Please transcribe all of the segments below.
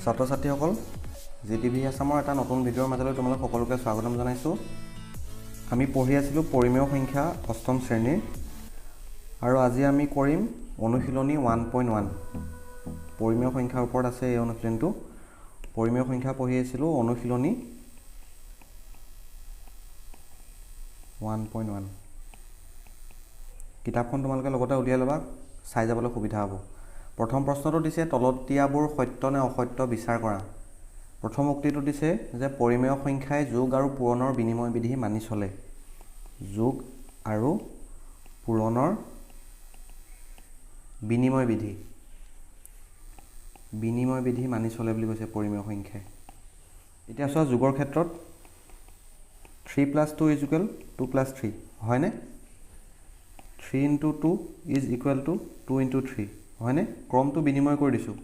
ছাত্ৰ ছাত্ৰীসকল জিটিভি আসামৰ এটা নতুন ভিডিঅ'ৰ মাজলৈ তোমালোক সকলোকে স্বাগতম জনাইছোঁ। আমি পঢ়ি আছিলোঁ পৰিমেয় সংখ্যা অষ্টম শ্ৰেণীৰ আৰু আজি আমি কৰিম অনুশীলনী 1.1 পৰিমেয় সংখ্যাৰ ওপৰত আছে এই অনুশীলনটো। পৰিমেয় সংখ্যা পঢ়ি আছিলোঁ অনুশীলনী 1.1 কিতাপখন তোমালোকে লগতে উলিয়াই ল'বা, চাই যাবলৈ সুবিধা হ'ব। প্ৰথম প্ৰশ্নটো দিছে তলত দিয়াবোৰ সত্য নে অসত্য বিচাৰ কৰা। প্ৰথম উক্তিটো দিছে যে পৰিমেয় সংখ্যাই যোগ আৰু পূৰণৰ বিনিময় বিধি মানি চলে। যোগ আৰু পূৰণৰ বিনিময় বিধি মানি চলে বুলি কৈছে পৰিমেয় সংখ্যাই। এতিয়া চোৱা যোগৰ ক্ষেত্ৰত 3 + 2 = 2 + 3 হয়নে? 3 × 2 = 2 × 3 হয়নে? ক্ৰমটো বিনিময় কৰি দিছোঁ।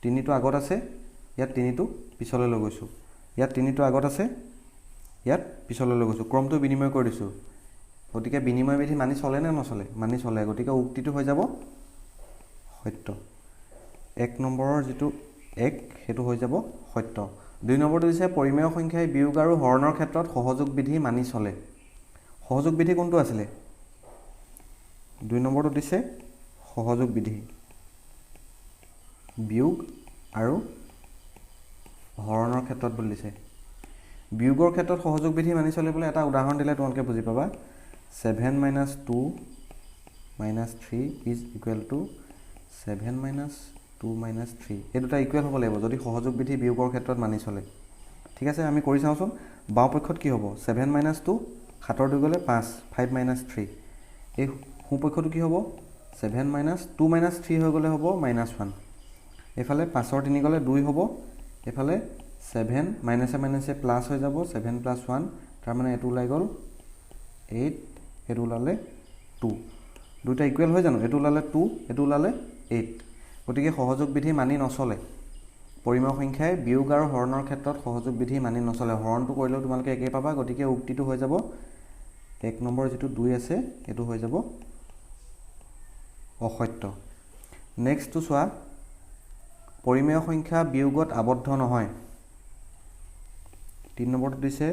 3টো আগত আছে, ইয়াত 3টো পিছলৈ লৈ গৈছোঁ, ইয়াত 3টো আগত আছে, ইয়াত পিছলৈ লৈ গৈছোঁ, ক্ৰমটো বিনিময় কৰি দিছোঁ। গতিকে বিনিময় বিধি মানি চলে নে নচলে? মানি চলে। গতিকে উক্তিটো হৈ যাব সত্য। 1 নম্বৰৰ যিটো 1 সেইটো হৈ যাব সত্য। 2 নম্বৰটো দিছে পৰিমেয় সংখ্যাই বিয়োগ আৰু হৰণৰ ক্ষেত্ৰত সহযোগ বিধি মানি চলে। সহযোগ বিধি কোনটো আছিলে? 2 নম্বৰটো দিছে সহযোগ বিধি বিয়োগ আৰু হৰণৰ ক্ষেত্ৰত বুলি দিছে। বিয়োগৰ ক্ষেত্ৰত সহযোগ বিধি মানি চলিবলৈ এটা উদাহৰণ দিলে তোমালোকে বুজি পাবা। 7 - 2 - 3 = 7 - 2 - 3 এই দুটা ইকুৱেল হ'ব লাগিব যদি সহযোগ বিধি বিয়োগৰ ক্ষেত্ৰত মানি চলে। ঠিক আছে, আমি কৰি চাওঁচোন। বাওঁপক্ষত কি হ'ব? 7 - 2 7 ৰ 2 গ'লে 5 5 - 3। এই সোঁপক্ষটো কি হ'ব? 7 - 2 - 3 হৈ গ'লে হ'ব -1। এইফালে 5ৰ 3 গ'লে 2 হ'ব। এইফালে 7 মাইনাছে প্লাছ হৈ যাব, 7 + 1 তাৰমানে এইটো ওলাই গ'ল 8, এইটো ওলালে 2। দুটা ইকুৱেল হয় জানো? এইটো ওলালে 2, এইটো ওলালে 8। গতিকে সহযোগ বিধি মানি নচলে। পৰিমেয় সংখ্যাই বিয়োগ আৰু হৰণৰ ক্ষেত্ৰত সহযোগ বিধি মানি নচলে। হৰণটো কৰিলেও তোমালোকে একেই পাবা। গতিকে উক্তিটো হৈ যাব 1 নম্বৰ যিটো 2 আছে এইটো হৈ যাব অসত্য। নেক্সটটো চোৱা, পৰিমেয় সংখ্যা বিয়োগত আবদ্ধ নহয়। 3 নম্বৰটো দিছে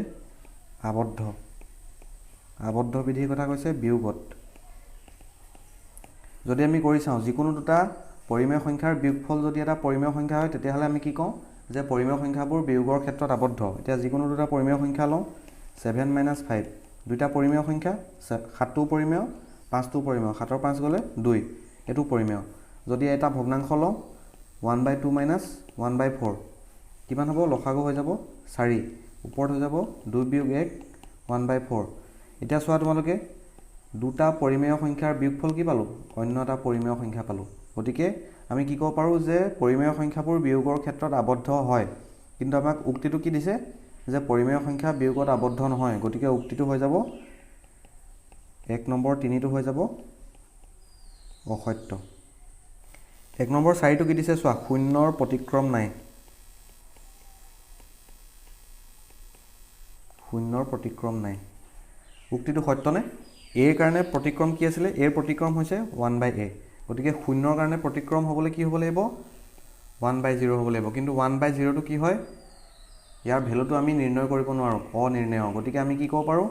আবদ্ধ বিধিৰ কথা কৈছে বিয়োগত। যদি আমি কৰি চাওঁ, যিকোনো দুটা পৰিমেয় সংখ্যাৰ বিয়োগফল যদি এটা পৰিমেয় সংখ্যা হয় তেতিয়াহ'লে আমি কি কওঁ? যে পৰিমেয় সংখ্যাবোৰ বিয়োগৰ ক্ষেত্ৰত আবদ্ধ। এতিয়া যিকোনো দুটা পৰিমেয় সংখ্যা লওঁ, 7 - 5 দুটা পৰিমেয় সংখ্যা, 7টো পৰিমেয় 5টো পৰিমেয়, 7ৰ 5 গ'লে 2 এইটো পৰিমেয়। যদি এটা ভগ্নাংশ লওঁ 1/2 - 1/4 কিমান হ'ব? লসাগু হৈ যাব 4, ওপৰত হৈ যাব 2 বিয়োগ 1 1/4। এতিয়া চোৱা তোমালোকে, দুটা পৰিমেয় সংখ্যাৰ বিয়োগফল কি পালোঁ? অন্য এটা পৰিমেয় সংখ্যা পালোঁ। গতিকে আমি কি ক'ব পাৰোঁ? যে পৰিমেয় সংখ্যাবোৰ বিয়োগৰ ক্ষেত্ৰত আবদ্ধ হয়। কিন্তু আমাক উক্তিটো কি দিছে? যে পৰিমেয় সংখ্যা বিয়োগত আবদ্ধ নহয়। গতিকে উক্তিটো হৈ যাব 1 নম্বৰ 3টো হৈ যাব অসত্য। 1 নম্বৰ 4টো কি দিছে চোৱা, শূন্যৰ প্ৰতিক্ৰম নাই। শূন্যৰ প্ৰতিক্ৰম নাই। উক্তিটো সত্যনে? এৰ কাৰণে প্ৰতিক্ৰম কি আছিলে? এৰ প্ৰতিক্ৰম হৈছে 1/a। গতিকে শূন্যৰ কাৰণে প্ৰতিক্ৰম হ'বলৈ কি হ'ব লাগিব? 1/0 হ'ব লাগিব। কিন্তু 1/0টো কি হয়? ইয়াৰ ভেলুটো আমি নিৰ্ণয় কৰিব নোৱাৰোঁ, অনিৰ্ণেয়। গতিকে আমি কি ক'ব পাৰোঁ?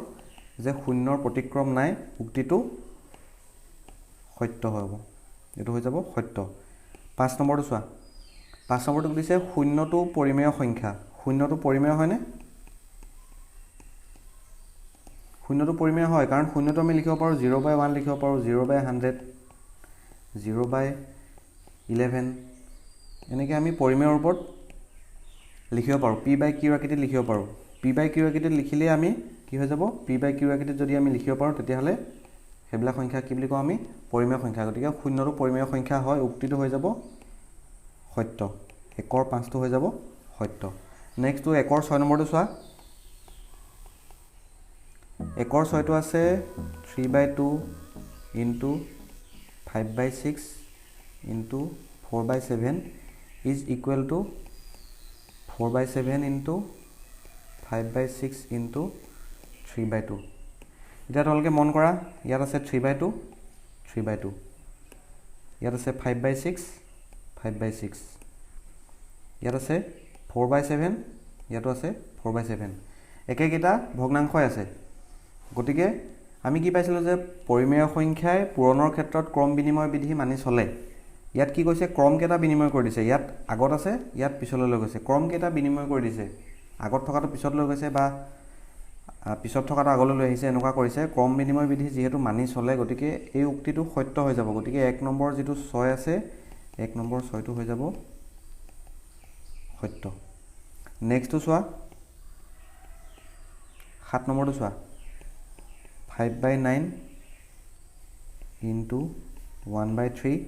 যে শূন্যৰ প্ৰতিক্ৰম নাই। উক্তিটো সত্য হ'ব। এইটো হৈ যাব সত্য। 5 নম্বৰটো চোৱা। 5 নম্বৰটো দিছে শূন্যটো পৰিমেয় সংখ্যা। শূন্যটো পৰিমেয় হয়নে? শূন্যটো পৰিমেয় হয়, কাৰণ শূন্যটো আমি লিখিব পাৰোঁ 0/1 লিখিব পাৰোঁ, 0/100, 0/11 এনেকৈ আমি পৰিমেয়ৰ ওপৰত লিখিব পাৰোঁ। p/q আকৃতিত লিখিব পাৰোঁ। p/q আকৃতিত লিখিলে আমি কি হৈ যাব? p/q আকৃতিত যদি আমি লিখিব পাৰোঁ তেতিয়াহ'লে সেইবিলাক সংখ্যা কি বুলি কওঁ আমি? পৰিমেয় সংখ্যা। গতিকে শূন্যটো পৰিমেয় সংখ্যা হয়। উক্তিটো হৈ যাব সত্য। 1ৰ 5টো হৈ যাব সত্য। নেক্সটটো 1ৰ 6 নম্বৰটো চোৱা। 1ৰ 6টো আছে 3/2 × 5/6 × 4/7 = 4/7 × 5/6 × 3/2। এতিয়া তোমালোকে মন কৰা, ইয়াত আছে 3/2 3/2, ইয়াত আছে 5/6 5/6, ইয়াত আছে 4/7 ইয়াতো আছে 4/7 একেকেইটা ভগ্নাংশই আছে গতিকে আমি কি পাইছিলোঁ যে পৰিমেয় সংখ্যাই পূৰণৰ ক্ষেত্ৰত ক্ৰম বিনিময় বিধি মানি চলে ইয়াত কি কৈছে ক্ৰম কেইটা বিনিময় কৰি দিছে ইয়াত আগত আছে ইয়াত পিছলৈ লৈ গৈছে ক্ৰম কেইটা বিনিময় কৰি দিছে আগত থকাটো পিছত লৈ গৈছে বা পিছত থকাটো আগলৈ লৈ আহিছে এনেকুৱা কৰিছে ক্ৰম বিনিময় বিধি যিহেতু মানি চলে গতিকে এই উক্তিটো সত্য হৈ যাব গতিকে 1 নম্বৰ যেটো 6 আছে 1 নম্বৰ 6টো হৈ যাব সত্য নেক্সটটো চোৱা 7 নম্বৰটো চোৱা 5/9 into 1/3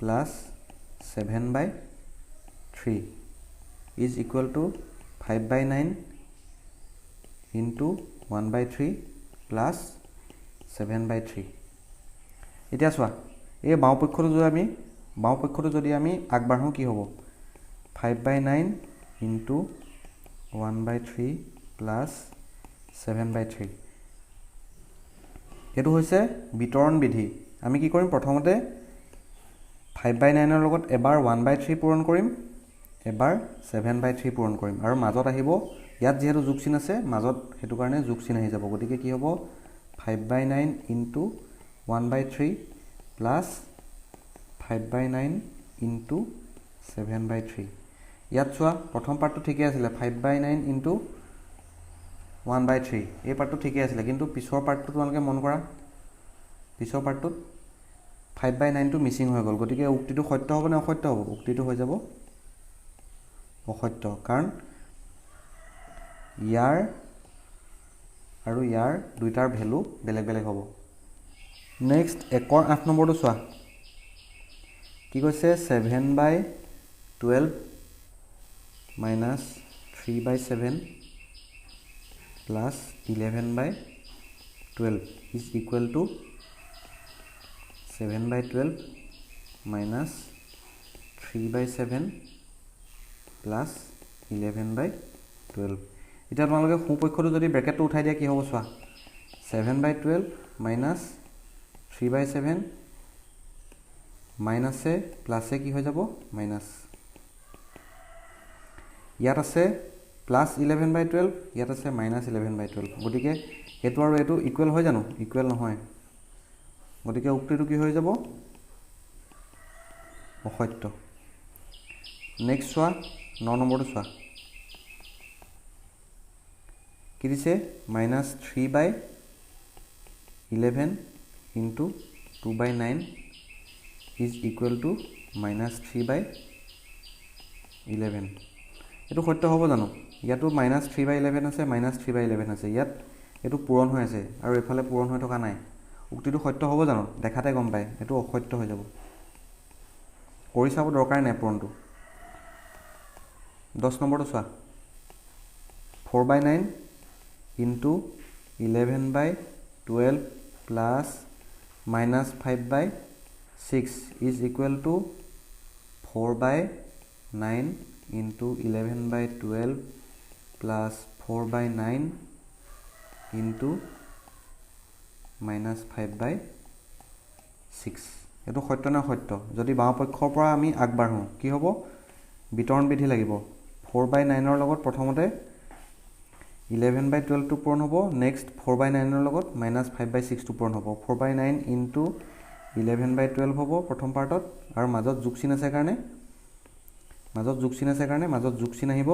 plus 7/3 is equal to 5/9 into 1/3 plus 7/3 এতিয়া চোৱা এই বাওঁপক্ষটো যদি আমি আগবাঢ়ো কি হ'ব 5/9 into 1/3 plus 7/3 এটো হৈছে বিতৰণ বিধি আমি কি কৰিম প্ৰথমতে 5/9 ৰ লগত এবাৰ 1/3 পূৰণ কৰিম এবাৰ 7/3 পূৰণ কৰিম আৰু মাজত আহিব ইয়াত যেহেতু যোগ চিন আছে মাজত হেতু কাৰণে যোগ চিন আহি যাব গতিকে কি হ'ব 5/9 into 1/3 plus 5/9 into 7/3 ইয়াত চোৱা প্ৰথম পাৰ্টটো ঠিকই আছিল 5/9 into 1/3 এই পাৰ্টটো ঠিকই আছিল কিন্তু পিছৰ পাৰ্টটো তোমালোকে মন কৰা পিছৰ পাৰ্টটোত 5/9 টো মিসিং হৈ গল গতিকে উক্তিটো সত্য হ'ব নে অসত্য হ'ব উক্তিটো হৈ যাব অসত্য কাৰণ ইয়াৰ আৰু ইয়াৰ দুইটাৰ ভ্যালু বেলেগ বেলেগ হ'ব নেক্সট 1 ৰ 8 নম্বৰটো চোৱা কি কৈছে 7/12 minus 3/7 plus 11/12 is equal to 7/12 minus 3/7 plus 11/12 এটা তোমালোকে সোঁপক্ষটো যদি ব্ৰেকেটটো উঠাই দিয়া কি হ'ব চোৱা 7/12 minus 3/7 minus এ প্লাস এ কি হৈ যাব মাইনাস ইয়াত আছে প্লাস 11/12 ইয়াত আছে মাইনাস 11/12 গতিকে এটো আৰু এটো ইকুৱেল হৈ জানো ইকুৱেল নহয় গতিকে উক্তিটো কি হৈ যাব অসত্য নেক্সট চোৱা 9 নম্বৰটো চোৱা কি দিছে -3/11 into 2/9 is equal to -3/11 এটো সত্য হ'ব জানো ইয়াতো -3/11 আছে -3/11 আছে ইয়াত এটো পূৰণ হৈ আছে আৰু এফালে পূৰণ হৈ থকা নাই উক্তিটো সত্য হ'ব জানো দেখাতে গম পায় এটো অসত্য হৈ যাব কৰি চাব দৰকাৰ নাই পূৰণটো 10 নম্বৰটো চোৱা 4/9 into 11/12 plus -5/6 is equal to 4/9 into 11/12 plus 4/9 into -5/6 এটো সত্য না সত্য যদি বাও পক্ষৰ পৰা আমি আগবাঢ়ো কি হ'ব বিতৰণ বিধি লাগিব 4/9 ৰ লগত প্ৰথমতে 11/12 টো পূৰণ হ'ব নেক্সট 4/9 ৰ লগত -5/6 টো পূৰণ হ'ব 4/9 into 11/12 হ'ব প্ৰথম পাৰ্টত আৰু মাজত যোগ চিন আছে কাৰণে মাজত যোগ চিন আহিব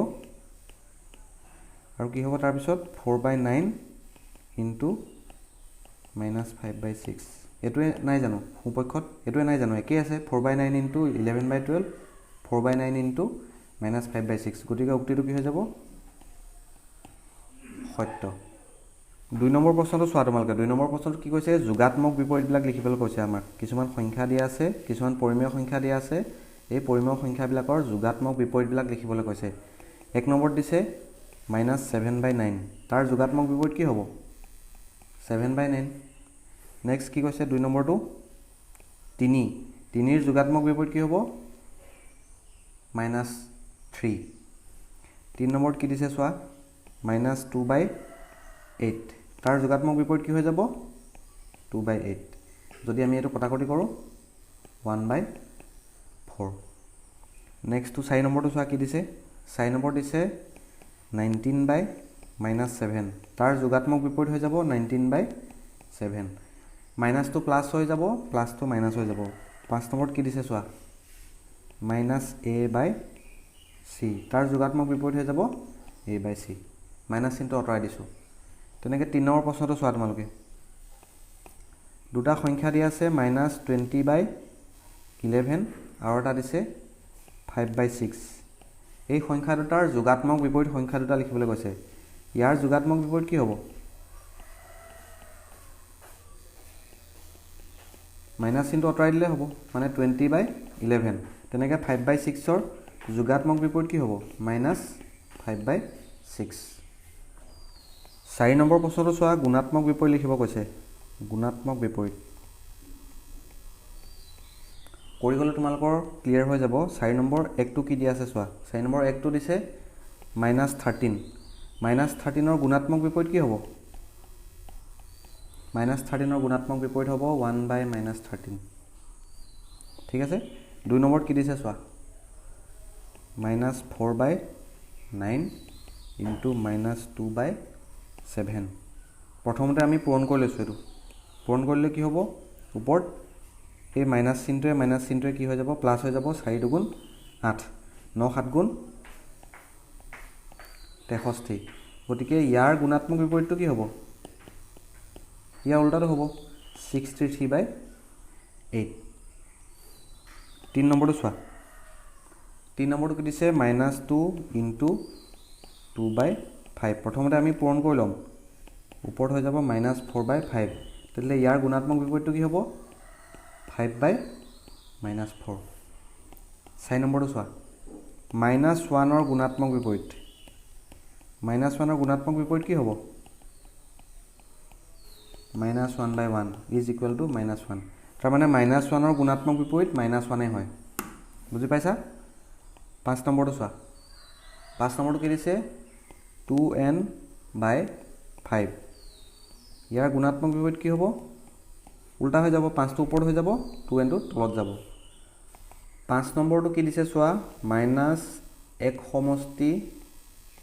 আৰু কি হ'ব তাৰ পিছত 4/9 into -5/6 এটোৱে নাই জানো সোঁপক্ষত এটোৱে নাই জানো একে আছে 4/9 into 11/12 4/9 into -5/6 গতিকে উক্তিটো কি হৈ যাব সত্য 2 নম্বৰ প্ৰশ্নটো চোৱা তোমালোকে 2 নম্বৰ প্ৰশ্নটো কি কৈছে যোগাত্মক বিপৰীতবিলাক লিখিবলৈ কৈছে আমাক কিছুমান সংখ্যা দিয়া আছে কিছুমান পৰিমেয় সংখ্যা দিয়া আছে এই পৰিমেয় সংখ্যাবিলাকৰ যোগাত্মক বিপৰীতবিলাক লিখিবলৈ কৈছে 1 নম্বৰ দিছে -7/9 তাৰ যোগাত্মক বিপৰীত কি হ'ব 7/9 নেক্সট কি কৈছে 2 নম্বৰটো 3 ৰ যোগাত্মক বিপৰীত কি হ'ব -3 3 নম্বৰত কি দিছে চোৱা -2/8 তাৰ যোগাত্মক বিপৰীত কি হৈ যাব 2/8 যদি আমি এটো কটাকটি কৰো 1/4 নেক্সট টু 4 নম্বৰটো চোৱা কি দিছে 4 নম্বৰ দিছে 19/-7 তাৰ যোগাত্মক বিপৰীত হৈ যাব 19/7 মাইনাসটো প্লাস হৈ যাব প্লাসটো মাইনাস হৈ যাব 5 নম্বৰত কি দিছে চোৱা -a/c তাৰ যোগাত্মক বিপৰীত হৈ যাব a/c মাইনাস চিনটো অতৰাই দিছো তেনেকৈ 3 নম্বৰ প্ৰশ্নটো চোৱা তোমালোকে দুটা সংখ্যা দিয়া আছে -20/11 আৰু এটা দিছে 5/6 এই সংখ্যা দুটাৰ যোগাত্মক বিপৰীত সংখ্যা দুটা লিখিবলৈ কৈছে ইয়াৰ যোগাত্মক বিপৰীত কি হ'ব মাইনাস চিনটো অতৰাই দিলে হ'ব মানে 20/11 তেনেকৈ 5/6 ৰ যোগাত্মক বিপৰীত কি হ'ব -5/6 4 নম্বৰ প্ৰশ্নটো চোৱা গুণাত্মক বিপৰীত লিখিব কৈছে গুণাত্মক বিপৰীত কৰি গলে তোমালোকৰ ক্লিয়াৰ হৈ যাব 4 নম্বৰ একটো কি দিয়া আছে চোৱা 4 নম্বৰ একটো দিছে -13 -13 ৰ গুণাত্মক বিপৰীত কি হ'ব -13 ৰ গুণাত্মক বিপৰীত হ'ব 1/-13 ঠিক আছে 2 নম্বৰত কি দিছে চোৱা -4/9 ইনটু -2/7 প্ৰথমতে আমি পূৰণ কৰি লৈছো এটো পূৰণ কৰিলে কি হ'ব ওপৰত এই মাইনাস চিনটোৱে কি হৈ যাব প্লাস হৈ যাব 4 দুগুণ 8 9 7 গুণ 63 গতিকে ইয়াৰ গুণাত্মক বিপৰীতটো কি হ'ব ইয়াৰ উল্টাটো হ'ব 63/8 3 নম্বৰটো চোৱা 3 নম্বৰটো কি দিছে -2 ইনটু 2/5 প্ৰথমতে আমি পূৰণ কৰি লম ওপৰত হৈ যাব -4/5 তেতিয়াহ'লে ইয়াৰ গুণাত্মক বিপৰীতটো কি হ'ব 5/-4 4 নম্বৰটো চোৱা -1 ৰ গুণাত্মক বিপৰীত -1 ৰ গুণাত্মক বিপৰীত কি হ'ব -1/1 ইজ ইকুৱেল টু -1 তাৰ মানে -1 ৰ গুণাত্মক বিপৰীত -1 হয় বুজি পাইছা 5 নম্বৰটো চোৱা 5 নম্বৰটো কি দিছে 2n/5 ইয়াৰ গুণাত্মক বিপৰীত কি হ'ব উল্টা হৈ যাব 5টো ওপৰত হৈ যাব 2n টো তলত যাব 5 নম্বৰটো কি দিছে চোৱা -1 সমষ্টি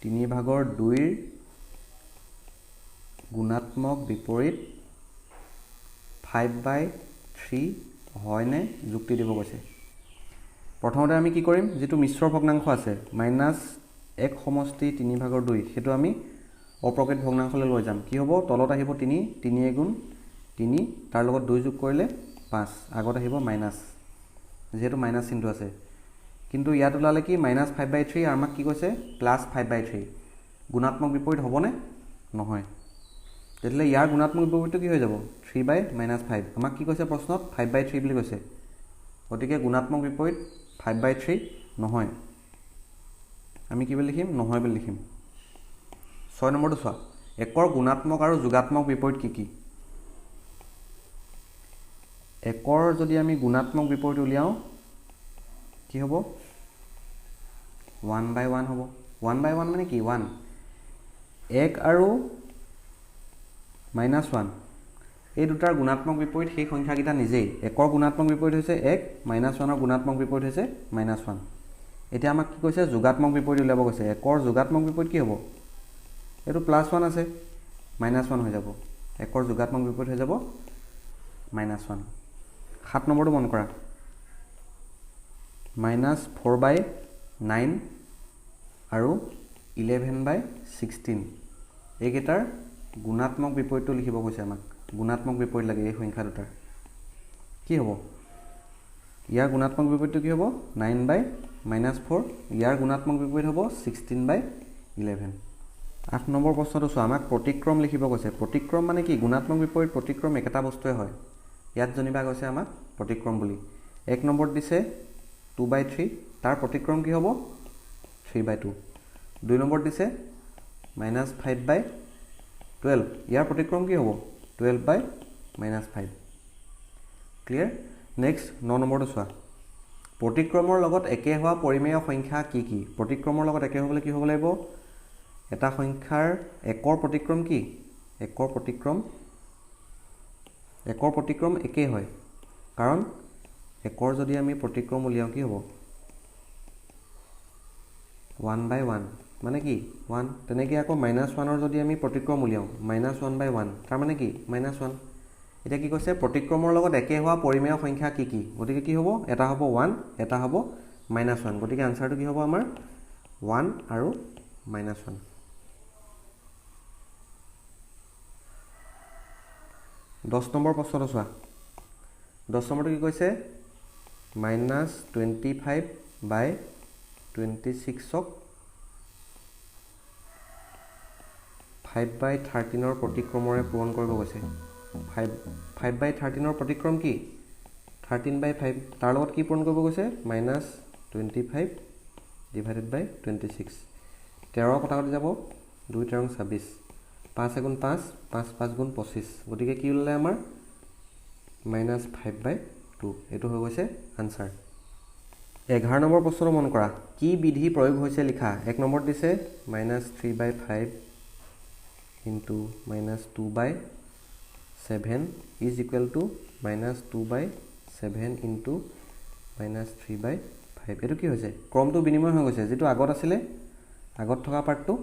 3/2 ৰ গুণাত্মক বিপৰীত 5/3 হয়নে যুক্তি দিব কৈছে প্ৰথমতে আমি কি কৰিম যেটো মিশ্ৰ ভগ্নাংশ আছে -1 সমষ্টি 3/2 হেতু আমি অপ্ৰকৃত ভগ্নাংশলৈ লৈ যাম কি হ'ব তলত আহিব 3 3 গুণ 3 তাৰ লগত 2 যোগ কৰিলে 5 আগত আহিব মাইনাস যেহেতু মাইনাস চিনটো আছে কিন্তু ইয়াত ওলালে কি -5/3 আৰু আমাক কি কৈছে +5/3 গুণাত্মক বিপৰীত হ'বনে নহয় তেতিয়াহ'লে ইয়াৰ গুণাত্মক বিপৰীতটো কি হৈ যাব 3/-5 আমাক কি কৈছে প্ৰশ্নত 5/3 বুলি কৈছে গতিকে গুণাত্মক বিপৰীত 5/3 নহয় আমি কি বুলি লিখিম নহয় বুলি লিখিম 6 নম্বৰটো চোৱা একৰ গুণাত্মক আৰু যোগাত্মক বিপৰীত কি কি একৰ যদি আমি গুণাত্মক বিপৰীত উলিয়াও কি হ'ব 1/1 হ'ব 1/1 মানে কি 1 1 আৰু -1 এই দুটাৰ গুণাত্মক বিপৰীত সেই সংখ্যাকেইটা নিজেই একৰ গুণাত্মক বিপৰীত হৈছে 1 -1 ৰ গুণাত্মক বিপৰীত হৈছে -1 এতিয়া আমাক কি কৈছে যোগাত্মক বিপৰীত উলিয়াব কৈছে একৰ যোগাত্মক বিপৰীত কি হ'ব এটো +1 আছে -1 হৈ যাব একৰ যোগাত্মক বিপৰীত হৈ যাব -1 7 নম্বৰটো মন কৰা -4/9 আৰু 11/16 এইকেইটাৰ গুণাত্মক বিপৰীতটো লিখিব কৈছে আমাক গুণাত্মক বিপৰীত লাগে এই সংখ্যা দুটাৰ কি হ'ব ইয়াৰ গুণাত্মক বিপৰীতটো কি হ'ব 9/-4 ইয়াৰ গুণাত্মক বিপৰীত হ'ব 16/11 8 নম্বৰ প্ৰশ্নটো চোৱা আমাক প্ৰতিক্ৰম লিখিব কৈছে প্ৰতিক্ৰম মানে কি গুণাত্মক বিপৰীত প্ৰতিক্ৰম একেটা বস্তুৱে হয় ইয়াত জনিবা কৈছে আমাক প্ৰতিক্ৰম বুলি 1 নম্বৰত দিছে 2/3 তাৰ প্ৰতিক্ৰম কি হ'ব 3/2 2 নম্বৰত দিছে -5/12 ইয়াৰ প্ৰতিক্ৰম কি হ'ব 12/-5 ক্লিয়াৰ নেক্সট 9 নম্বৰটো চোৱা প্ৰতিক্ৰমৰ লগত একে হোৱা পৰিমেয় সংখ্যা কি কি প্ৰতিক্ৰমৰ লগত একে হ'বলৈ কি হ'ব লাগিব এটা সংখ্যাৰ একৰ প্ৰতিক্ৰম কি একৰ প্ৰতিক্ৰম একে হয় কাৰণ একৰ যদি আমি প্ৰতিক্ৰম উলিয়াও কি হ'ব 1/1 মানে কি 1 তেনেকৈ আকৌ -1ৰ যদি আমি প্ৰতিক্ৰম উলিয়াওঁ -1/1 তাৰ মানে কি -1 এতিয়া কি কৈছে প্ৰতিক্ৰমৰ লগত একে হোৱা পৰিমেয় সংখ্যা কি কি গতিকে কি হ'ব এটা হ'ব 1 এটা হ'ব -1 গতিকে আনসাৰটো কি হ'ব আমাৰ 1 আৰু -1 10 নম্বৰ প্ৰশ্নটো চোৱা 10 নম্বৰটো কি কৈছে -25/26ক 5/13ৰ প্ৰতিক্ৰমৰে পূৰণ কৰিব কৈছে 5/13ৰ প্ৰতিক্ৰম কি 13/5 তাৰ লগত কি পূৰণ কৰিব কৈছে -25/26 13 কটা কাটি যাব 2 13 26 5 × 5 5 5 × 25 গতিকে কি ওলালে আমাৰ -5/2 এইটো হৈ গৈছে আনসাৰ 11 নম্বৰ প্ৰশ্নটো মন কৰা কি বিধি প্ৰয়োগ হৈছে লিখা 1 নম্বৰত দিছে -3/5 × -2/7 is equal to -2/7 × -3/5 এইটো কি হৈছে ক্ৰমটো বিনিময় হৈ গৈছে যেটো আগত আছিলে আগত থকা পাৰ্টটো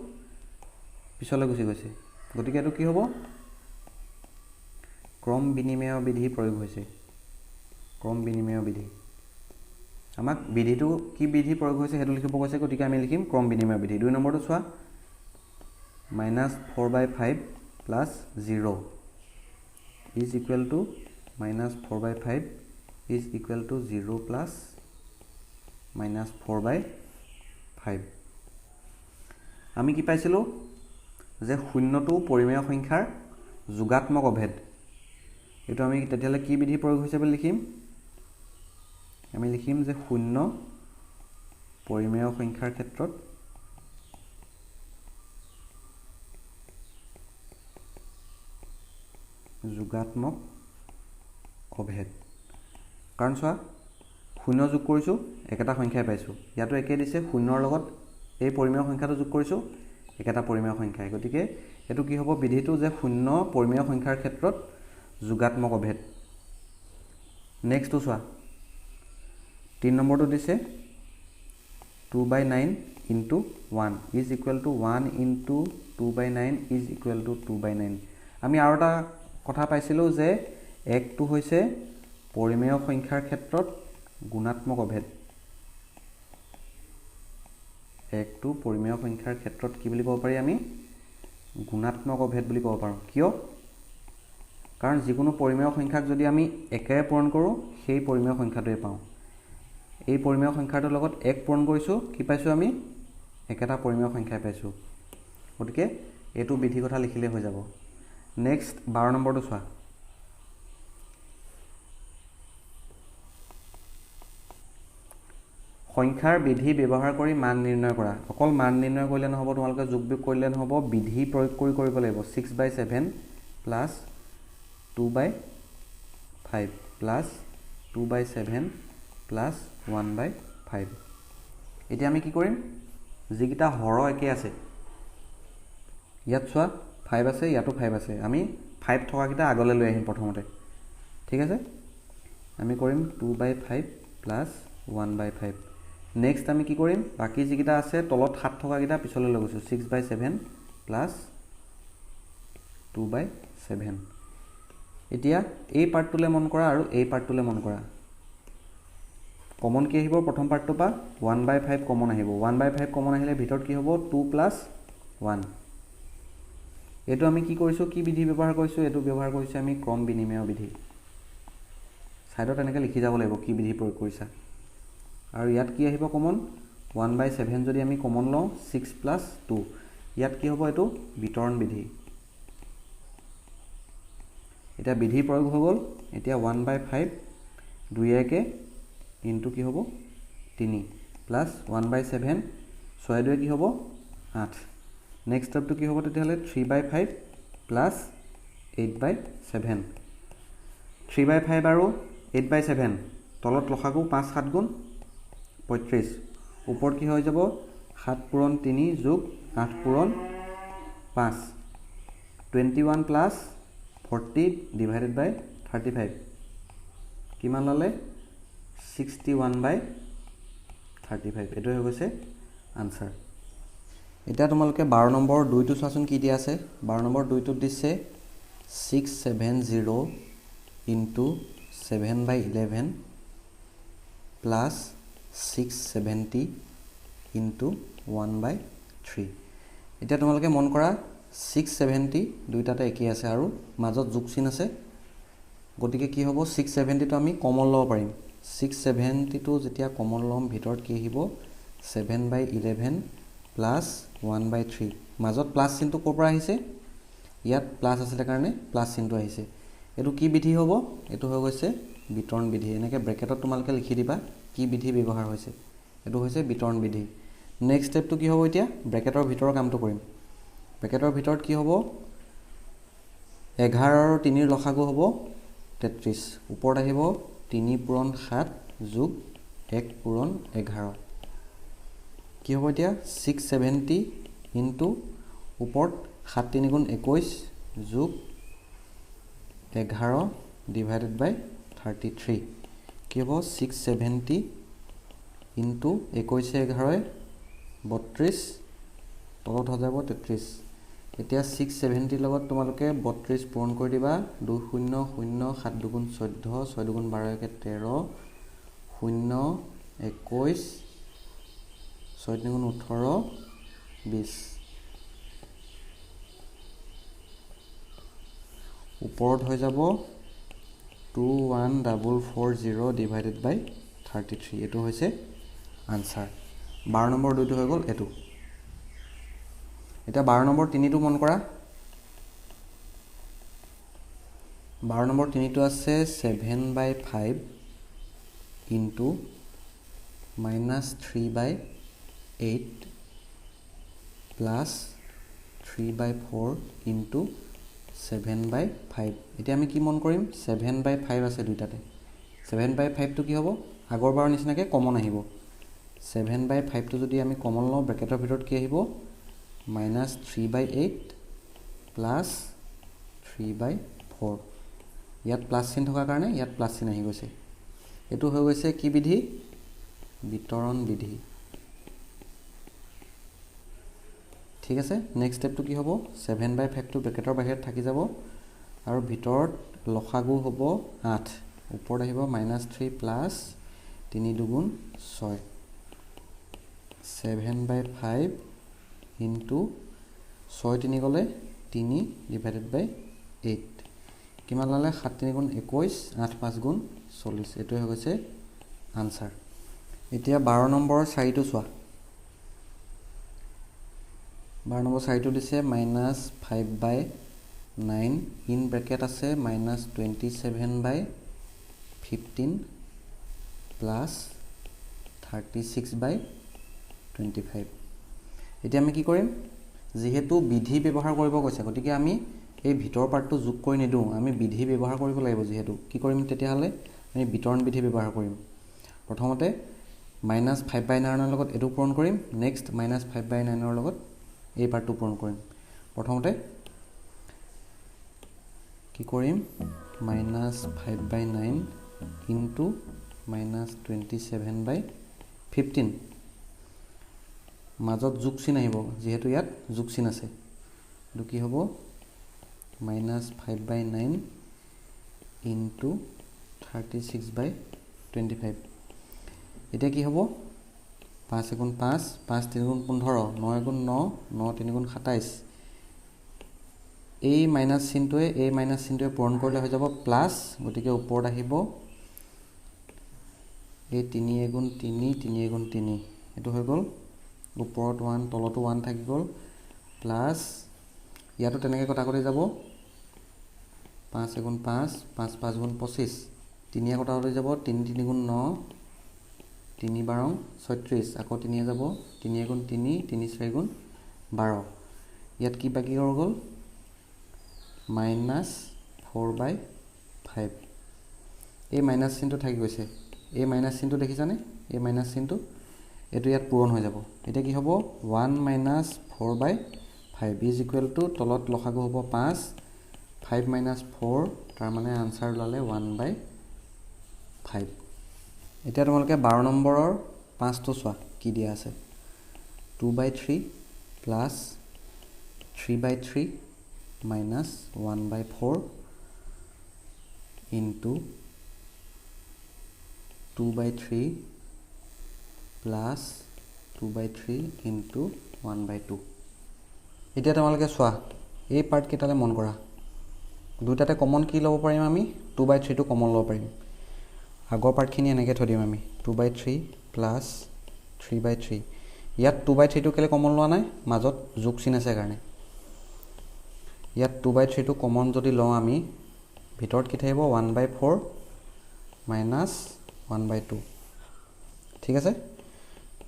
পিছলৈ গুচি গৈছে গতিকে এইটো কি হ'ব ক্ৰম বিনিময় বিধি প্ৰয়োগ হৈছে ক্ৰম বিনিময় বিধি আমাক বিধিটো কি বিধি প্ৰয়োগ হৈছে হেতু লিখিব কৈছে গতিকে আমি লিখিম ক্ৰম বিনিময় বিধি 2 নম্বৰটো চোৱা -4/5 + 0 is equal to -4/5 is equal to 0 plus -4/5 আমি কি পাইছিলো যে শূন্যটো পৰিমেয় সংখ্যাৰ যোগাত্মক অভেদ এটো আমি তেতিয়ালে কি বিধি প্ৰয়োগ হৈছে বুলি লিখিম আমি লিখিম যে শূন্য পৰিমেয় সংখ্যাৰ ক্ষেত্ৰত যোগাত্মক অভেদ কাৰণ চোৱা শূন্য যোগ কৰিছো একেটা সংখ্যাই পাইছো ইয়াতো একে দিছে শূন্যৰ লগত এই পৰিমেয় সংখ্যাটো যোগ কৰিছো একেটা পৰিমেয় সংখ্যাই গতিকে এটো কি হ'ব বিধিটো যে শূন্য পৰিমেয় সংখ্যাৰ ক্ষেত্ৰত যোগাত্মক অভেদ নেক্সটটো চোৱা 3 নম্বৰটো দিছে 2/9 * 1 is equal to 1 * 2/9 is equal to 2/9 আমি আৰু এটা কথা পাইছিলো যে 1টো হৈছে পৰিমেয় সংখ্যাৰ ক্ষেত্ৰত গুণাত্মক অভেদ 1টো পৰিমেয় সংখ্যাৰ ক্ষেত্ৰত কি বুলি ক'ব পাৰি আমি গুণাত্মক অভেদ বুলি ক'ব পাৰো কিয় কাৰণ যিকোনো পৰিমেয় সংখ্যাক যদি আমি একেৰে পূৰণ কৰো সেই পৰিমেয় সংখ্যাটোৱে পাওঁ এই পৰিমেয় সংখ্যাটোৰ লগত 1 পূৰণ কৰিছো কি পাইছো আমি একেটা পৰিমেয় সংখ্যাই পাইছো গতিকে এটো বিধি কথা লিখিলে হৈ যাব নেক্সট 12 নম্বৰটো চোৱা সংখ্যাৰ বিধি ব্যৱহাৰ কৰি মান নিৰ্ণয় কৰা অকল মান নিৰ্ণয় কৰিলে নহব তোমালোকে যোগ বিয়োগ কৰিলে নহব বিধি প্ৰয়োগ কৰি কৰিব লাগিব 6/7 plus 2/5 plus 2/7 plus 1/5 এতিয়া আমি কি কৰিম যিকিটা হৰ একে আছে ইয়াত চোৱা 5 আছে ইয়াতো 5 আছে আমি 5 থকা কিটা আগলৈ লৈ আহিম প্ৰথমতে ঠিক আছে আমি কৰিম 2/5 plus 1/5 নেক্সট আমি কি কৰিম বাকি যিকিটা আছে তলত 7 থকা কিটা পিছলৈ লৈ গৈছো 6/7 plus 2/7 এতিয়া এই পাৰ্টটোলে মন কৰা আৰু এই পাৰ্টটোলে মন কৰা কমন কি আহিব প্ৰথম পাৰ্টটো পা 1/5 কমন আহিব 1/5 কমন আহিলে ভিতৰত কি হ'ব 2 plus 1 এটো আমি কি কৰিছো কি বিধি ব্যৱহাৰ কৰিছো এটো ব্যৱহাৰ কৰিছো আমি ক্ৰম বিনিময় বিধি সাইডত এনেকৈ লিখি যাব লাগিব কি বিধি প্ৰয়োগ কৰিছা আৰু ইয়াত কি আহিব কমন 1/7 যদি আমি কমন লওঁ 6 plus 2 ইয়াত কি হ'ব এটো বিতৰণ বিধি এটা বিধি প্ৰয়োগ হৈ গল এতিয়া 1/5 2 একে ইনটু কি হ'ব 3 plus 1/7 6 2 কি হ'ব 8 নেক্সট স্টেপটো কি হ'ব তেতিয়াহলে 3/5 plus 8/7 3/5 আৰু 8/7 তলত লখাগু 5 7 গুণ 35 ওপৰত কি হৈ যাব 7 পূৰণ 3 যোগ 8 পূৰণ 5 21 plus 40 divided by 35 কিমান ললে 61/35 এটো হৈ গৈছে আনসাৰ এতিয়া তোমালোকে 12 নম্বৰ 2টো চোৱাচোন কি দিয়া আছে 12 নম্বৰ 2টোত দিছে 670 ইনটু 7/11 প্লাছ 670 ইনটু 1/3 এতিয়া তোমালোকে মন কৰা 670 দুইটাতে একেই আছে আৰু মাজত যোগ চিন আছে গতিকে কি হ'ব 670 টো আমি কমন ল'ব পাৰিম 670 টো যেতিয়া কমন ল'ম ভিতৰত কি আহিব 7/11 প্লাছ 1/3 মাজত প্লাছ চিনটো ক'ৰ পৰা আহিছে ইয়াত প্লাছ আছিলে কাৰণে প্লাছ চিনটো আহিছে এইটো কি বিধি হ'ব এইটো হৈ গৈছে বিতৰণ বিধি এনেকৈ ব্ৰেকেটত তোমালোকে লিখি দিবা কি বিধি ব্যৱহাৰ হৈছে এইটো হৈছে বিতৰণ বিধি নেক্সট ষ্টেপটো কি হ'ব এতিয়া ব্ৰেকেটৰ ভিতৰৰ কামটো কৰিম ব্ৰেকেটৰ ভিতৰত কি হ'ব 11 আৰু 3 ৰ লসাগু হ'ব 33 ওপৰত আহিব 3 পূৰণ 7 যোগ 1 পূৰণ 11 কি হ'ব এতিয়া 670 ইনটু ওপৰত 7 3 গুণ 21 যোগ 11 ডিভাইডেড বাই 33 কি হ'ব 670 ইনটু 21 11 32 তলত হৈ যাব 33 এতিয়া 670 লগত তোমালোকে 32 পূৰণ কৰি দিবা 2 0 0 7 2 গুণ 14 6 2 গুণ 12 একে 13 0 21 6 3 গুণ 18 20 ওপৰত হৈ যাব 21440 ডিভাইডেড বাই 33 এইটো হৈছে আনসাৰ 12 নম্বৰ 2টো হৈ গ'ল এইটো এটা 12 নম্বৰ 3টো মন কৰা 12 নম্বৰ 3টো আছে 7/5 ইনটু -3/8 প্লাছ 3/4 ইনটু 7/5 এতিয়া আমি কি মন কৰিম 7/5 আছে দুইটাতে 7/5 টো কি হ'ব আগৰবাৰৰ নিচিনাকৈ কমন আহিব 7/5 টো যদি আমি কমন লওঁ ব্ৰেকেটৰ ভিতৰত কি আহিব -3/8 প্লাছ 3/4 ইয়াত প্লাছ চিন থকাৰ কাৰণে ইয়াত প্লাছ চিন আহি গৈছে এইটো হৈ গৈছে কি বিধি বিতৰণ বিধি ঠিক আছে নেক্সট ষ্টেপটো কি হ'ব 7/5 টো ব্ৰেকেটৰ বাহিৰত থাকি যাব আৰু ভিতৰত লসাগু হ'ব 8 ওপৰত আহিব -3 প্লাছ 3 2 গুণ 6 7/5 ইনটু 6 3 গ'লে 3 ডিভাইডেড বাই 8 কিমান ল'লে 7 3 গুণ 21 8 5 গুণ 40 এইটোৱে হৈ গৈছে আনসাৰ এতিয়া 12 নম্বৰ 4টো চোৱা 12 নম্বৰ 4টো দিছে -5/9 ইন ব্ৰেকেট আছে -27/15 প্লাছ 36/25 এতিয়া আমি কি কৰিম যেহেতু বিধি ব্যৱহাৰ কৰিব কৈছে গতিকে আমি এই ভিতৰ পাৰ্টটো যোগ কৰি নিদিওঁ আমি বিধি ব্যৱহাৰ কৰিব লাগিব যেহেতু কি কৰিম তেতিয়াহ'লে আমি বিতৰণ বিধি ব্যৱহাৰ কৰিম প্ৰথমতে -5/9 ৰ লগত এইটো পূৰণ কৰিম নেক্সট -5/9 ৰ লগত এই পাৰ্টটো পূৰণ কৰিম প্ৰথমতে কি কৰিম -5/9 ইনটু -27/15 মাজত যোগ চিন আহিব যেহেতু ইয়াত যোগ চিন আছে এইটো কি হ'ব -5/9 ইনটু 36/25 এতিয়া কি হ'ব 5 গুণ 5 5 3 গুণ 15 9 গুণ 9 9 3 গুণ 27 এই মাইনাছ চিনটোৱে পূৰণ কৰিলে হৈ যাব প্লাছ গতিকে ওপৰত আহিব এই 3 গুণ 3 3 গুণ 3 এইটো হৈ গ'ল ওপৰত 1 তলতো 1 থাকি গ'ল প্লাছ ইয়াতো তেনেকৈ কটা কৰি যাব 5 গুণ 5 5 5 গুণ 25 3 কটা হৈ যাব 3 3 গুণ 9 3 12 36 আকৌ 3 যাব 3 গুণ 3 3 4 গুণ 12 ইয়াত কি বাকি হৈ গ'ল -4/5 এই মাইনাছ চিনটো থাকি গৈছে এই মাইনাছ চিনটো দেখিছানে এই মাইনাছ চিনটো এইটো ইয়াত পূৰণ হৈ যাব এতিয়া কি হ'ব 1 - 4/5 ইজ ইকুৱেল টু তলত লসাগু হ'ব 5 5 - 4 তাৰ মানে আনসাৰ ওলালে 1/5 এতিয়া তোমালোকে 12 নম্বৰৰ 5টো চোৱা কি দিয়া আছে 2/3 plus 3/3 minus 1/4 into 2/3 plus 2/3 into 1/2। এতিয়া তোমালোকে চোৱা এই পাৰ্টকেইটালৈ মন কৰা, দুটাতে কমন কি ল'ব পাৰিম আমি? 2/3টো কমন ল'ব পাৰিম। আগৰ পাৰ্টখিনি এনেকৈ থৈ দিম আমি 2/3 প্লাছ 3/3। ইয়াত 2/3টো কেলৈ কমন লোৱা নাই? মাজত যোগ চিন আছে কাৰণে। ইয়াত 2/3টো কমন যদি লওঁ আমি, ভিতৰত কি থাকিব? 1/4 মাইনাছ 1/2। ঠিক আছে,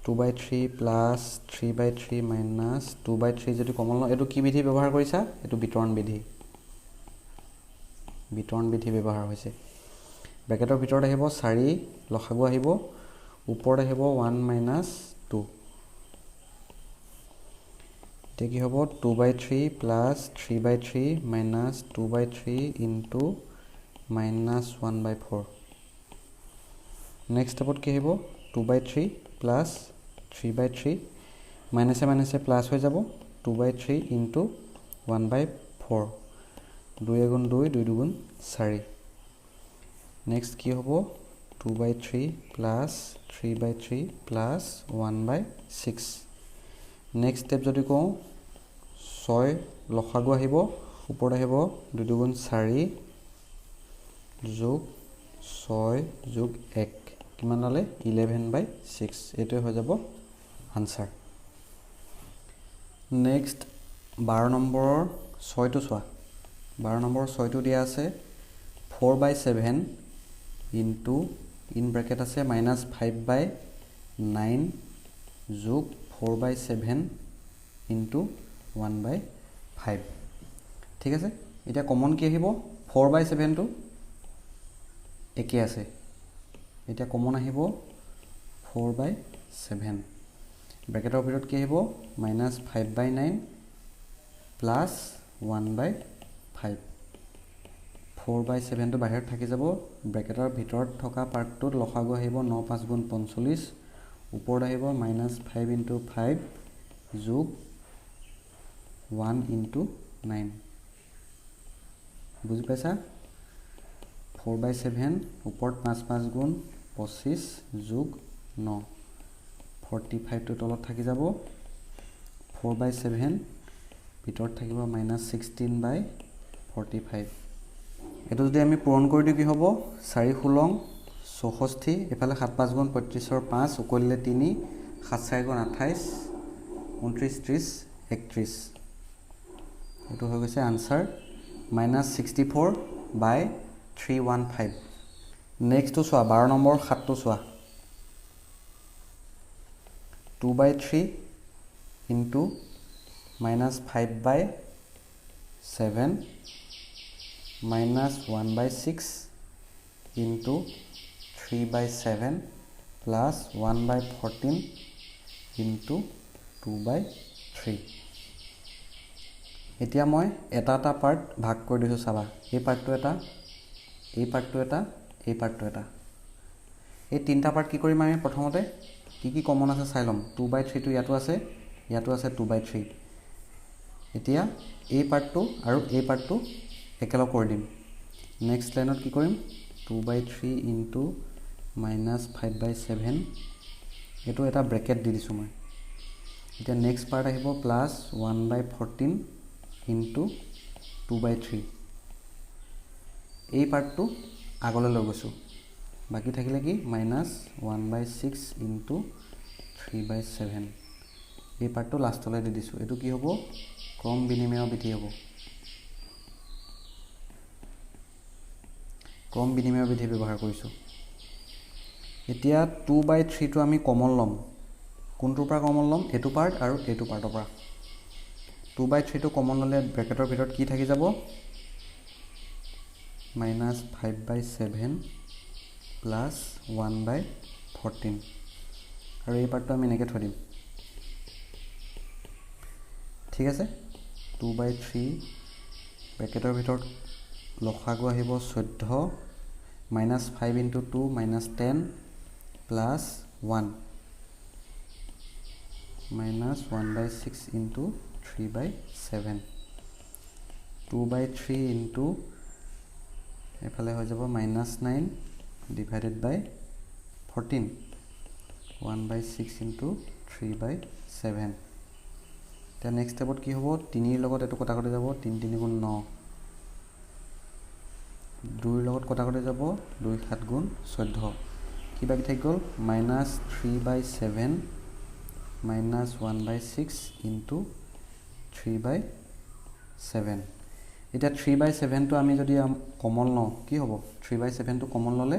2/3 প্লাছ 3/3 মাইনাছ 2/3 যদি কমন লওঁ, এইটো কি বিধি ব্যৱহাৰ কৰিছা? এইটো বিতৰণ বিধি। বিতৰণ বিধি ব্যৱহাৰ হৈছে। ব্ৰেকেটৰ ভিতৰত আহিব 4, লসাগু আহিব, ওপৰত আহিব 1 মাইনাছ 2। এতিয়া কি হ'ব? 2/3 plus 3/3 minus 2/3 into minus 1/4। Next ষ্টেপত কি আহিব? 2/3 প্লাছ 3/3 মাইনাছে মাইনাছে প্লাছ হৈ যাব, 2/3 ইনটু 1/4। 2 গুণ 2, 2 গুণ 4। নেক্সট কি হ'ব? 2/3 প্লাছ 3/3 প্লাছ 1/6। নেক্সট ষ্টেপ যদি কওঁ, 6 লসাগু আহিব, ওপৰত আহিব 2 গুণ 4 যোগ 6 যোগ 1, কিমান হ'লে? 11/6। এইটোৱে হৈ যাব আনচাৰ। নেক্সট 12 নম্বৰৰ 6টো চোৱা। 12 নম্বৰৰ 6টো দিয়া আছে 4/7 ইনটু ইন ব্ৰেকেট আছে মাইনাছ 5/9 যোগ 4/7 ইনটু 1/5। ঠিক আছে, এতিয়া কমন কি আহিব? 4/7টো একে আছে, এতিয়া কমন আহিব 4/7। ব্ৰেকেটৰ ভিতৰত কি আহিব? Minus 5/9 plus 1/5। 4/7টো বাহিৰত থাকি যাব। ব্ৰেকেটৰ ভিতৰত থকা পাৰ্টটোত লসাগু আহিব 9 5 গুণ 45, ওপৰত আহিব মাইনাছ 5 ইনটু 5 যোগ 1 ইনটু 9। বুজি পাইছা? 4/7 ওপৰত 5 5 গুণ 25 যোগ 9, 45টো তলত থাকি যাব। 4/7 ভিতৰত থাকিব মাইনাছ 16/45। এইটো যদি আমি পূৰণ কৰি দিওঁ কি হ'ব? 4 16 64, এইফালে 7 5 গুণ 35ৰ 5, উকলিলে 3, 7 4 গুণ 28, 29 30 31। এইটো হৈ গৈছে আনচাৰ মাইনাছ 64/315। নেক্সটটো চোৱা, 12 নম্বৰ 7টো চোৱা। 2/3 into minus 5/7 minus 1/6 into 3/7 plus 1/14 into 2/3। এতিয়া মই এটা এটা পাৰ্ট ভাগ কৰি দিছোঁ, চাবা। এই পাৰ্টটো এটা, এই পাৰ্টটো এটা, এই পাৰ্টটো এটা। এই তিনিটা পাৰ্ট কি কৰিম আমি? প্ৰথমতে কি কি কমন আছে চাই ল'ম। 2/3টো ইয়াতো আছে, ইয়াতো আছে 2/3। এতিয়া এই পাৰ্টটো আৰু এই পাৰ্টটো একেলগ কৰি দিম। নেক্সট লাইনত কি কৰিম? 2/3 ইনটু মাইনাছ 5/7, এইটো এটা ব্ৰেকেট দি দিছোঁ মই। এতিয়া নেক্সট পাৰ্ট আহিব প্লাছ 1/14 ইনটু 2/3। এই পাৰ্টটো আগলৈ লৈ গৈছোঁ, বাকী থাকিলে কি? Minus 1/6 into 3/7। এই পাৰ্টটো লাষ্টলৈ দি দিছোঁ। এইটো কি হ'ব? ক্ৰম বিনিময় বিধি হ'ব। ক্ৰম বিনিময় বিধি ব্যৱহাৰ কৰিছোঁ। এতিয়া 2/3টো আমি কমন ল'ম। কোনটোৰ পৰা কমন ল'ম? এইটো পাৰ্ট আৰু এইটো পাৰ্টৰ পৰা। 2/3টো কমন ল'লে ব্ৰেকেটৰ ভিতৰত কি থাকি যাব? মাইনাছ 5/7 প্লাছ 1/14, আৰু এই পাৰ্টটো আমি এনেকৈ থৈ দিম। ঠিক আছে, 2/3 ব্ৰেকেটৰ ভিতৰত লসাগু আহিব 14, minus 5 into 2 minus 10 plus 1। Minus 1/6 into 3/7 2/3 into এফালে হৈ যাব -9 ডিভাইডেড বাই 14 1/6 ইনটু 3/7 এতিয়া নেক্সট ষ্টেপত কি হ'ব 3 লগত এটো কটা কটা যাব 3 3 গুণ 9 2 লগত কটা কটা যাব 2 7 গুণ 14 কি বাকি থাকি গ'ল -3/7 -1/6 ইনটু 3/7 এটা 3/7 টো আমি যদি কমন লওঁ কি হ'ব 3/7 টো কমন ললে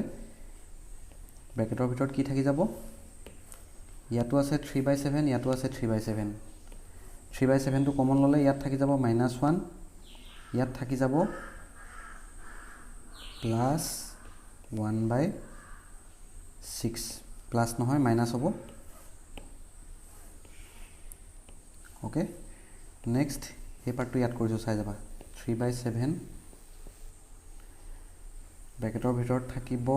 ব্ৰ্যাকেটৰ ভিতৰত কি থাকি যাব ইয়াতো আছে 3/7 ইয়াতো আছে 3/7 3/7 টো কমন ললে ইয়াত থাকি যাব -1 ইয়াত থাকি যাব +1/6 প্লাস নহয় মাইনাস হ'ব ওকে নেক্সট এই পাৰ্টটো ইয়াত কৰিছো চাই যাবা 3/7 ব্ৰ্যাকেটৰ ভিতৰত থাকিব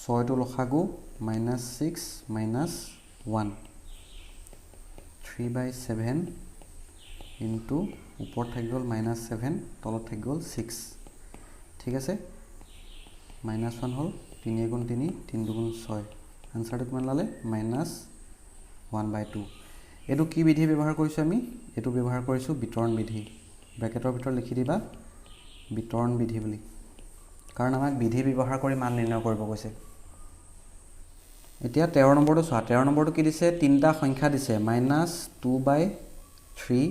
6 টো লখাগু -6 -1 3/7 ইনটু ওপৰত থাকি গ'ল -7 তলত থাকি গ'ল 6 ঠিক আছে -1 হল 3 গুণ 3 3 গুণ 6 আনসাৰটো কিমান লালে -1/2 এটো কি বিধি ব্যৱহাৰ কৰিছো আমি এটো ব্যৱহাৰ কৰিছো বিতৰণ বিধি ব্ৰ্যাকেটৰ ভিতৰত লিখি দিবা বিতৰণ বিধি বুলি কাৰণ আমাক বিধি ব্যৱহাৰ কৰি মান নিৰ্ণয় কৰিব কৈছে এতিয়া 13 নম্বৰটো চোৱা 13 নম্বৰটো কি দিছে তিনটা সংখ্যা দিছে -2/3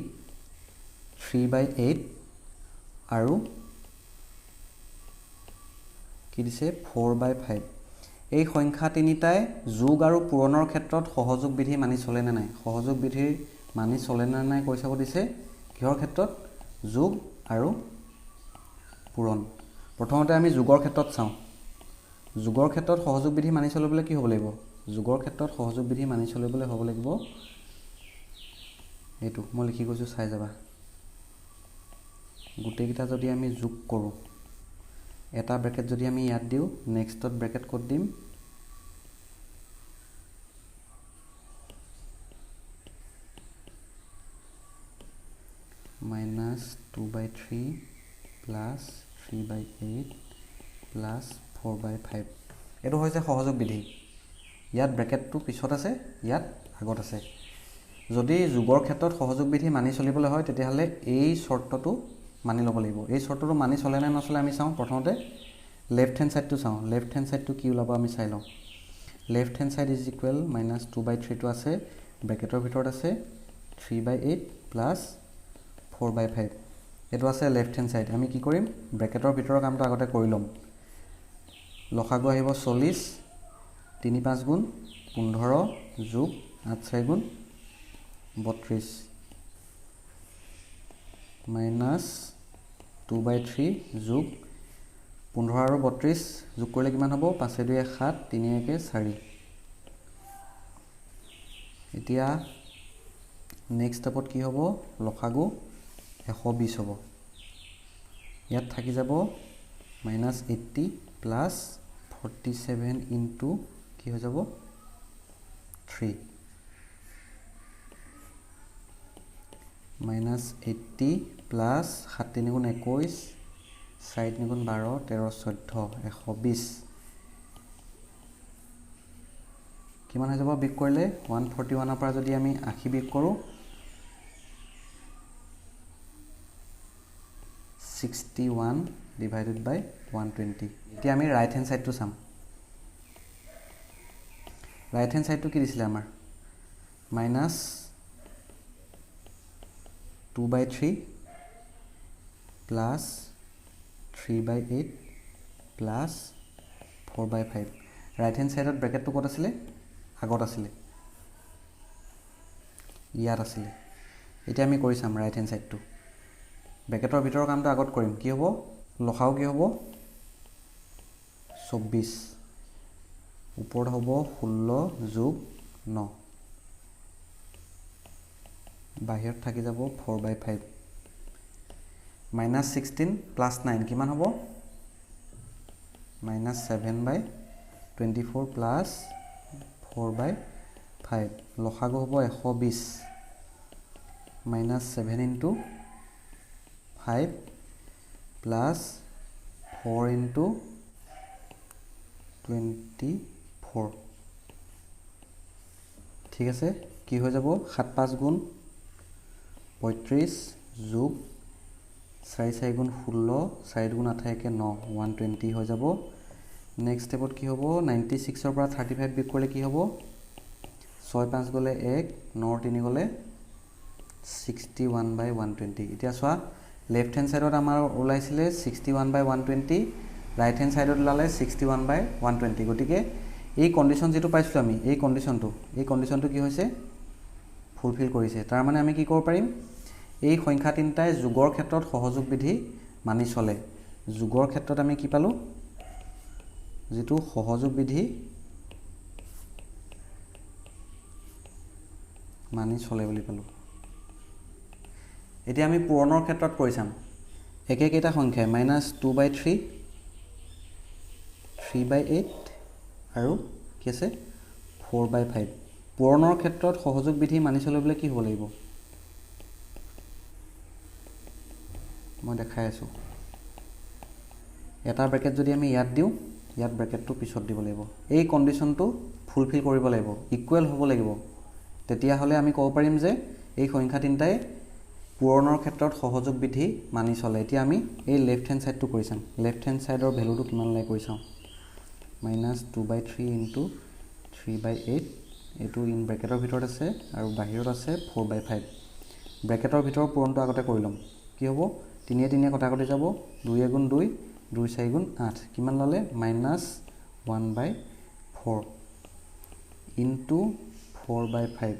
3/8 আৰু কি দিছে 4/5 এই সংখ্যা তিনিটাই যোগ আৰু পূৰণৰ ক্ষেত্ৰত সহযোগ বিধি মানি চলে নে নাই সহযোগ বিধি মানি চলে নে নাই কৈ চাব দিছে কিহৰ ক্ষেত্ৰত যোগ আৰু পূৰণ প্ৰথমতে আমি যোগৰ ক্ষেত্ৰত চাওঁ যোগৰ ক্ষেত্ৰত সহযোগ বিধি মানি চলিবলৈ কি হ'ব লাগিব যোগৰ ক্ষেত্ৰত সহযোগ বিধি মানি চলিবলৈ হ'ব লাগিব এইটো মই লিখি গৈছো চাই যাবা গোটেই কিটা যদি আমি যোগ কৰো এটা ব্র্যাকেট যদি আমি ইয়াত দিও নেক্সটত ব্র্যাকেট কোড দিম -2/3 +3/8 +4/5 এটো হৈছে সহযোগ বিধি ইয়াত ব্র্যাকেটটো পিছত আছে ইয়াত আগত আছে যদি যোগৰ ক্ষেত্ৰত সহযোগ বিধি মানি চলিবলৈ হয় তেতিয়াহলে এই শৰ্তটো মানি ল'ব লাগিব এই শৰ্তটো মানি চলে না নচলে আমি চাওঁ প্ৰথমতে লেফট হ্যান্ড সাইডটো চাওঁ লেফট হ্যান্ড সাইডটো কি ওলাব আমি চাই লওঁ left hand side is equal -2/3 টো আছে ব্ৰ্যাকেটৰ ভিতৰত আছে 3/8 +4/5 এটো আছে লেফট হ্যান্ড সাইড আমি কি কৰিম ব্ৰ্যাকেটৰ ভিতৰৰ কামটো আগতে কৰি লম লখাগু আহিব 40 3 5 গুণ 15 যোগ 8 4 গুণ 32 -2/3 যোগ 15 আৰু 32 যোগ কৰিলে কিমান হ'ব 5 2 7 3 1 4 এতিয়া নেক্সট স্টেপত কি হ'ব লখাগু 120 হ'ব ইয়াত থাকি যাব -80 +47 ইনটু কি হৈ যাব 3 -80 প্লাস 7 3 গুণ 21 4 3 গুণ 12 13 14 120 কিমান হৈ যাব বিক কৰিলে 141 ৰ পৰা যদি আমি 80 বিক কৰো 61 ডিভাইডেড বাই 120 এতিয়া আমি ৰাইট হ্যান্ড সাইডটো চাম ৰাইট হ্যান্ড সাইডটো কি দিছিলে আমাৰ -2/3 plus 3/8 plus 4/5 right hand side bracket to কত আছিল আগত আছিল ইয়াত আছিল এটা আমি কৰি চাম right hand side to ব্ৰেকেটৰ ভিতৰৰ কামটো আগত কৰিম কি হ'ব লখাও কি হ'ব 24 ওপৰত হ'ব 16 যোগ 9 বাহিৰত থাকি যাব 4/5 -16 plus 9 কিমান হ'ব -7/24 plus 4/5 লখাগু হ'ব 120 minus 7 into 5 plus 4 into 24 ঠিক আছে কি হৈ যাব 7 5 গুণ 35 যোগ 4 4 গুণ 16 4 গুণ 8 1 9 120 হৈ যাব নেক্সট স্টেপত কি হ'ব 96 ৰ পৰা 35 বিয়োগ কৰিলে কি হ'ব 6 5 গলে 1 9 3 গলে 61 by 120 এতিয়া চোৱা লেফট হ্যান্ড সাইডত আমাৰ ওলাইছিলে 61 by 120 রাইট হ্যান্ড সাইডত ওলালে 61 by 120 গতিকে এই কন্ডিশন যেটো পাইছো আমি এই কন্ডিশনটো কি হৈছে ফুলফিল কৰিছে তাৰ মানে আমি কি কৰিব পাৰিম এই সংখ্যা তিনটাই যোগৰ ক্ষেত্ৰত সহযোগ বিধি মানি চলে যোগৰ ক্ষেত্ৰত আমি কি পালো যেটো সহযোগ বিধি মানি চলে বুলি পালো এতিয়া আমি পূৰণৰ ক্ষেত্ৰত কৰি চাম একেকেটা সংখ্যা -2/3 3/8 আৰু কি আছে 4/5 পূৰণৰ ক্ষেত্ৰত সহযোগ বিধি মানি চলিবলৈ কি হ'ব লাগিব মই দেখাই আছো এটা ব্ৰেকেট যদি আমি ইয়াত দিও ইয়াত ব্ৰেকেটটো পিছত দিব লাগিব এই কন্ডিশনটো ফুলফিল কৰিব লাগিব ইকুৱেল হ'ব লাগিব তেতিয়া হলে আমি ক'ব পাৰিম যে এই সংখ্যা তিনটাই পূৰণৰ ক্ষেত্ৰত সহযোগ বিধি মানি চলে এতিয়া আমি এই লেফট হ্যান্ড সাইডটো কৰি চাম লেফট হ্যান্ড সাইডৰ ভ্যালুটো কিমান লাগে কৰি চাম -2/3 into 3/8 এটো ইন ব্ৰেকেটৰ ভিতৰত আছে আৰু বাহিৰত আছে 4/5 ব্ৰেকেটৰ ভিতৰৰ পূৰণটো আগতে কৰি লম কি হ'ব 3 3 কটাকটি যাব 2 গুণ 2 2 4 গুণ 8 কিমান ললে -1/4 into 4/5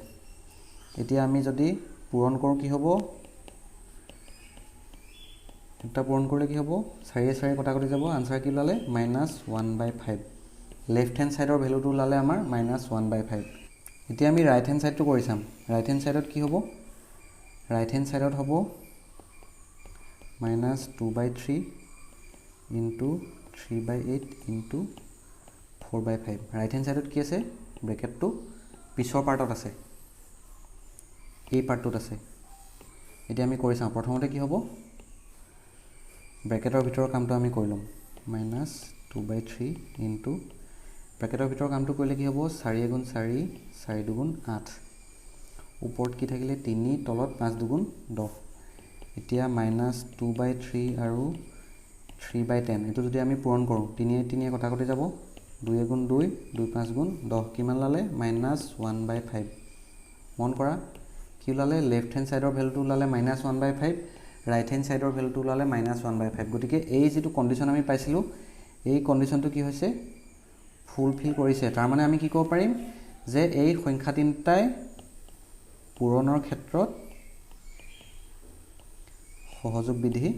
এতিয়া আমি যদি পূৰণ কৰো কি হ'ব এটা পূৰণ কৰিলে কি হ'ব 4 4 কটাকটি যাব আনসাৰ কি লালে -1/5 লেফট হ্যান্ড সাইডৰ ভ্যালুটো লালে আমাৰ -1/5 এতিয়া আমি ৰাইট হ্যান্ড সাইডটো কৰি চাম রাইট হ্যান্ড সাইডত কি হ'ব রাইট হ্যান্ড সাইডত হ'ব -2/3 into 3/8 into 4/5 রাইট হ্যান্ড সাইডত কি আছে ব্ৰেকেটটো পিছৰ পাৰ্টত আছে এই পাৰ্টটোত আছে এতিয়া আমি কৰি চাম প্ৰথমতে কি হ'ব ব্ৰেকেটৰ ভিতৰৰ কামটো আমি কৰি লম -2/3 into ব্ৰেকেটৰ ভিতৰৰ কামটো কৰিলে কি হ'ব 4 গুণ 4 4 দুগুণ 8 ওপৰত কি থাকিলে 3 তলত 5 দুগুণ 10 এতিয়া -2/3 আৰু 3/10 এটো যদি আমি পূৰণ কৰো 3 3 কটাকটি যাব 2 গুণ 2 2 5 গুণ 10 কিমান লালে -1/5 মন কৰা কি লালে লেফট হ্যান্ড সাইডৰ ভ্যালুটো লালে -1/5 ৰাইট হ্যান্ড সাইডৰ ভ্যালুটো লালে -1/5 গতিকে এই যেটো কন্ডিশন আমি পাইছিলো এই কন্ডিশনটো কি হৈছে ফুলফিল কৰিছে তাৰ মানে আমি কি ক'ব পাৰিম যে এই সংখ্যা তিনটাই পূৰণৰ ক্ষেত্ৰত সহযোগ বিধি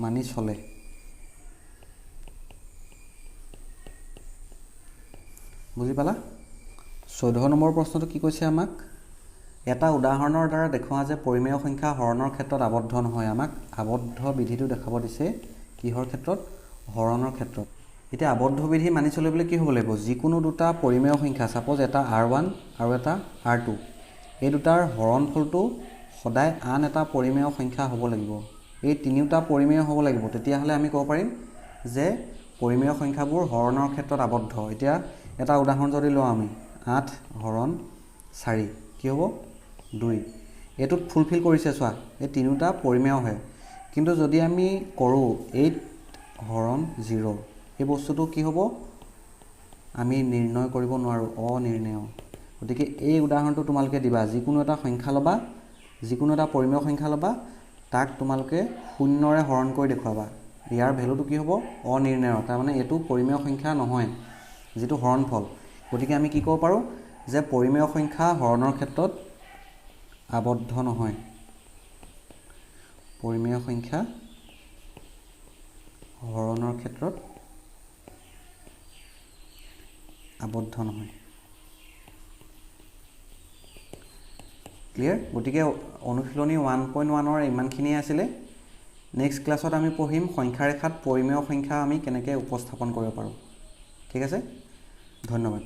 মানি চলে বুজি পালা 14 নম্বৰ প্ৰশ্নটো কি কৈছে আমাক এটা উদাহৰণৰ দ্বাৰা দেখুৱা যে পৰিমেয় সংখ্যা হৰণৰ ক্ষেত্ৰত আবদ্ধ নহয় আমাক আবদ্ধ বিধিটো দেখাব দিছে কিহৰ ক্ষেত্ৰত হৰণৰ ক্ষেত্ৰত এতিয়া আবদ্ধ বিধি মানি চলিবলৈ কি হ'ব লাগিব যিকোনো দুটা পৰিমেয় সংখ্যা সাপোজ এটা r1 আৰু এটা r2 এই দুটাৰ হৰণফলটো সদায় আন এটা পৰিমেয় সংখ্যা হ'ব লাগিব এই তিনিটা পৰিমেয় হ'ব লাগিব তেতিয়া হলে আমি ক'ব পাৰিম যে পৰিমেয় সংখ্যাবোৰ হৰণৰ ক্ষেত্ৰত আবদ্ধ এতিয়া এটা উদাহৰণ যদি লওঁ আমি 8 হৰণ 4 কি হ'ব 2 এটোত ফুলফিল কৰিছে চোৱা এই তিনিটা পৰিমেয় হয় কিন্তু যদি আমি কৰো 8 হৰণ 0 এই বস্তুটো কি হ'ব আমি নিৰ্ণয় কৰিব নোৱাৰো অনিৰ্ণয় গতিকে এই উদাহৰণটো তোমালকে দিবা যিকোনো এটা সংখ্যা লবা যিকোনো এটা পৰিমেয় সংখ্যা লবা তাক তোমালকে শূন্যৰে হৰণ কৰি দেখুৱাবা ইয়াৰ ভ্যালুটো কি হ'ব অনিৰ্ণয় তাৰ মানে এটো পৰিমেয় সংখ্যা নহয় যেটো হৰণফল গতিকে আমি কি ক'ব পাৰো যে পৰিমেয় সংখ্যা হৰণৰ ক্ষেত্ৰত আবদ্ধ নহয় পৰিমেয় সংখ্যা হৰণৰ ক্ষেত্ৰত আবদ্ধ নহয় ক্লিয়াৰ গতিকে অনুশীলনী 1.1 ৰ ইমানখিনি আছিল নেক্সট ক্লাছত আমি পঢ়িম সংখ্যা ৰেখাত পৰিমেয় সংখ্যা আমি কেনেকৈ উপস্থাপন কৰিব পাৰো ঠিক আছে ধন্যবাদ